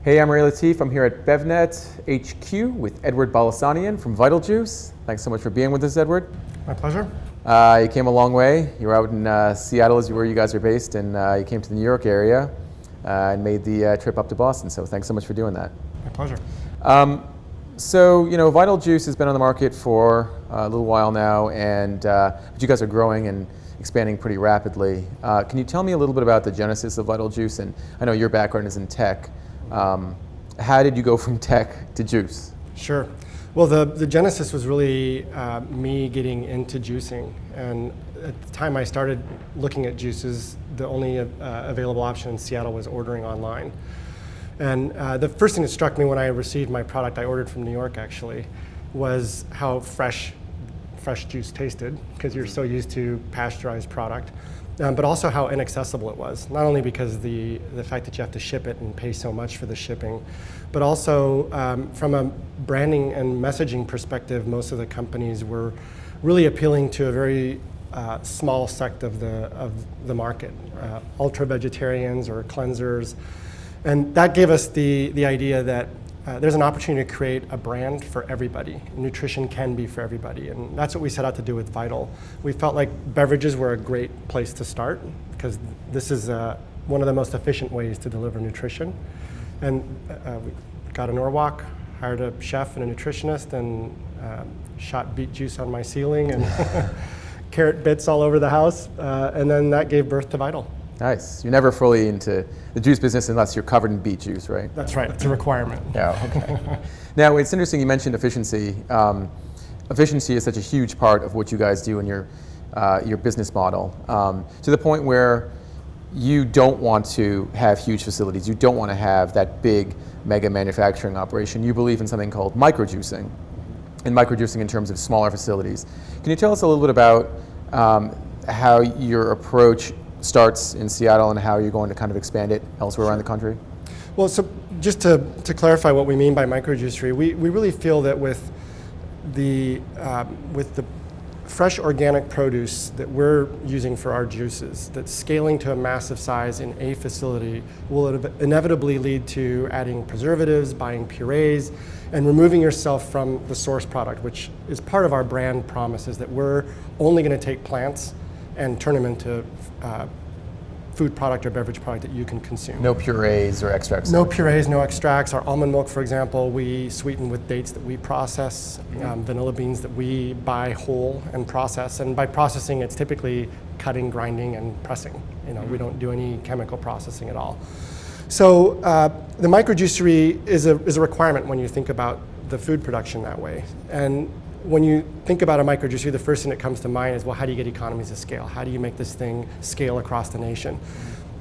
Hey, I'm Ray Latif. I'm here at BevNet HQ with Edward Balasanian from Vital Juice. Thanks so much for being with us, Edward. My pleasure. You came a long way. You were out in Seattle, as where you guys are based, and you came to the New York area and made the trip up to Boston. So thanks so much for doing that. My pleasure. So Vital Juice has been on the market for a little while now, and but you guys are growing and expanding pretty rapidly. Can you tell me a little bit about the genesis of Vital Juice? And I know your background is in tech. How did you go from tech to juice? Sure. Well, the genesis was really me getting into juicing. And at the time I started looking at juices, the only available option in Seattle was ordering online. And the first thing that struck me when I received my product, I ordered from New York actually, was how fresh juice tasted, because you're so used to pasteurized product. But also how inaccessible it was, not only because of the fact that you have to ship it and pay so much for the shipping, but also from a branding and messaging perspective, most of the companies were really appealing to a very small sect of the market, ultra-vegetarians or cleansers. And that gave us the idea that there's an opportunity to create a brand for everybody. Nutrition can be for everybody, and that's what we set out to do with Vital. We felt like beverages were a great place to start because this is one of the most efficient ways to deliver nutrition. And we got a Norwalk, hired a chef and a nutritionist, and shot beet juice on my ceiling and carrot bits all over the house, and then that gave birth to Vital. Nice. You're never fully into the juice business unless you're covered in beet juice, right? That's right. It's a requirement. Yeah. Okay. Now, it's interesting you mentioned efficiency. Efficiency is such a huge part of what you guys do in your business model, to the point where you don't want to have huge facilities. You don't want to have that big mega manufacturing operation. You believe in something called microjuicing, and microjuicing in terms of smaller facilities. Can you tell us a little bit about how your approach starts in Seattle and how you're going to kind of expand it elsewhere around the country? Well, so just to clarify what we mean by microjuicery, we really feel that with the fresh organic produce that we're using for our juices, that scaling to a massive size in a facility will inevitably lead to adding preservatives, buying purees, and removing yourself from the source product, which is part of our brand promise, is that we're only going to take plants and turn them into food product or beverage product that you can consume. No purees or extracts? No purees, no extracts. Our almond milk, for example, we sweeten with dates that we process, vanilla beans that we buy whole and process. And by processing, it's typically cutting, grinding, and pressing. We don't do any chemical processing at all. So the microjuicery is a requirement when you think about the food production that way. And when you think about a microjuicery, the first thing that comes to mind is, well, how do you get economies of scale? How do you make this thing scale across the nation?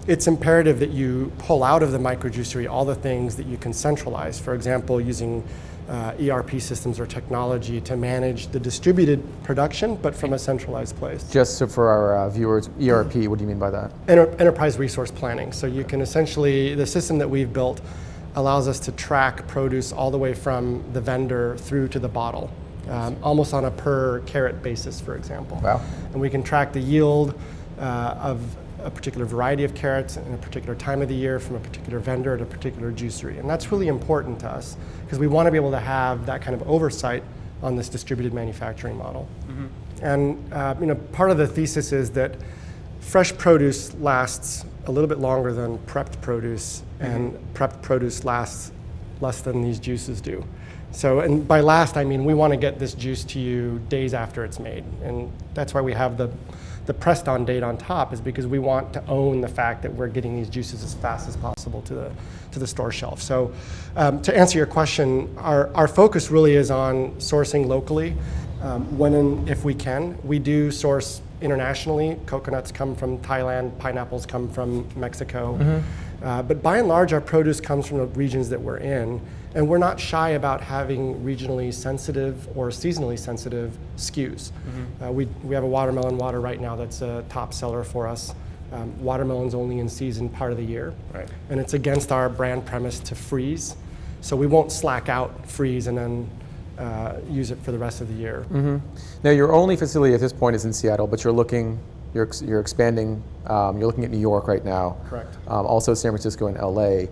It's imperative that you pull out of the microjuicery all the things that you can centralize. For example, using ERP systems or technology to manage the distributed production, but from a centralized place. Just so for our viewers, ERP, what do you mean by that? Enterprise resource planning. So you can essentially, the system that we've built allows us to track produce all the way from the vendor through to the bottle. Almost on a per carrot basis, for example. Wow. And we can track the yield of a particular variety of carrots in a particular time of the year from a particular vendor at a particular juicery. And that's really important to us because we want to be able to have that kind of oversight on this distributed manufacturing model. Mm-hmm. And part of the thesis is that fresh produce lasts a little bit longer than prepped produce, and prepped produce lasts less than these juices do. So, and by last, I mean we want to get this juice to you days after it's made. And that's why we have the pressed on date on top, is because we want to own the fact that we're getting these juices as fast as possible to the store shelf. So to answer your question, our focus really is on sourcing locally when and if we can. We do source internationally. Coconuts come from Thailand, pineapples come from Mexico. Mm-hmm. But by and large, our produce comes from the regions that we're in. And we're not shy about having regionally sensitive or seasonally sensitive SKUs. Mm-hmm. We have a watermelon water right now that's a top seller for us. Watermelon's only in season part of the year. Right. And it's against our brand premise to freeze. So we won't slack out, freeze, and then use it for the rest of the year. Mm-hmm. Now, your only facility at this point is in Seattle, but you're expanding. You're looking at New York right now. Correct. Also San Francisco and LA.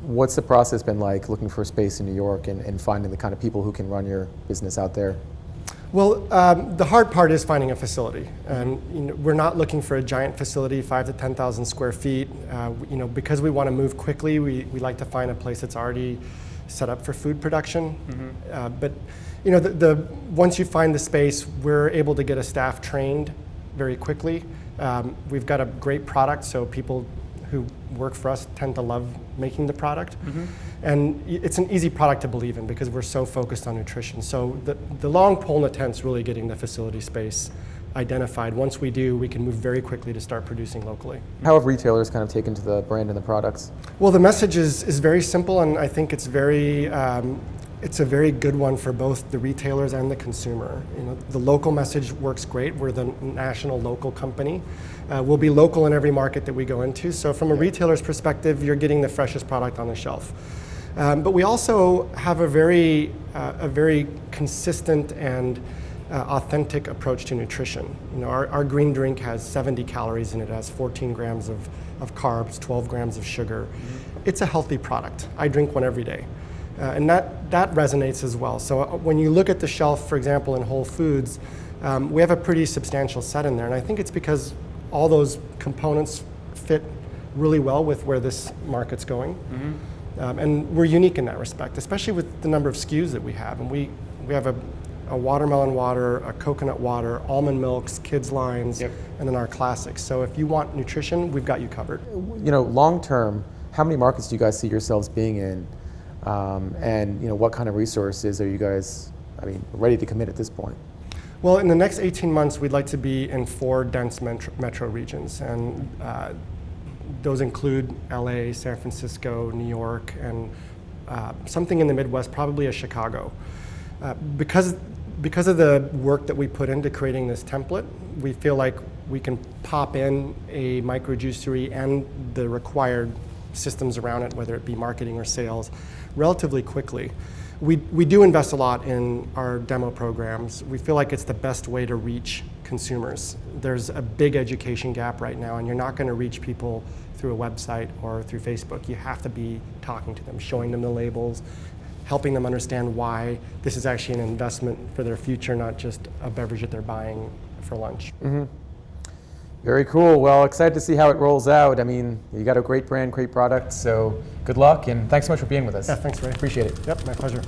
What's the process been like looking for space in New York and finding the kind of people who can run your business out there? Well, the hard part is finding a facility, and we're not looking for a giant facility, 5,000 to 10,000 square feet. Because we want to move quickly, we like to find a place that's already set up for food production. But once you find the space, we're able to get a staff trained very quickly. We've got a great product, so people who work for us tend to love making the product. And it's an easy product to believe in because we're so focused on nutrition. So the long pole in the tent is really getting the facility space identified. Once we do, we can move very quickly to start producing locally. How have retailers kind of taken to the brand and the products? Well, the message is very simple, and I think it's it's a very good one for both the retailers and the consumer. The local message works great. We're the national local company. We'll be local in every market that we go into. So from a retailer's perspective, you're getting the freshest product on the shelf. But we also have a very consistent and authentic approach to nutrition. Our green drink has 70 calories in it. It has 14 grams of carbs, 12 grams of sugar. It's a healthy product. I drink one every day. And that resonates as well. So when you look at the shelf, for example, in Whole Foods, we have a pretty substantial set in there. And I think it's because all those components fit really well with where this market's going. And we're unique in that respect, especially with the number of SKUs that we have. And we have a watermelon water, a coconut water, almond milks, kids lines, and then our classics. So if you want nutrition, we've got you covered. Long term, how many markets do you guys see yourselves being in? And what kind of resources are you guys, ready to commit at this point? Well, in the next 18 months, we'd like to be in 4 dense metro regions, and those include LA, San Francisco, New York, and something in the Midwest, probably a Chicago. Because of the work that we put into creating this template, we feel like we can pop in a micro juicery and the required systems around it, whether it be marketing or sales, relatively quickly. We do invest a lot in our demo programs. We feel like it's the best way to reach consumers. There's a big education gap right now, and you're not going to reach people through a website or through Facebook. You have to be talking to them, showing them the labels, helping them understand why this is actually an investment for their future, not just a beverage that they're buying for lunch. Very cool. Well, excited to see how it rolls out. You got a great brand, great product, so good luck, and thanks so much for being with us. Yeah, thanks, Ray. Appreciate it. Yep, my pleasure.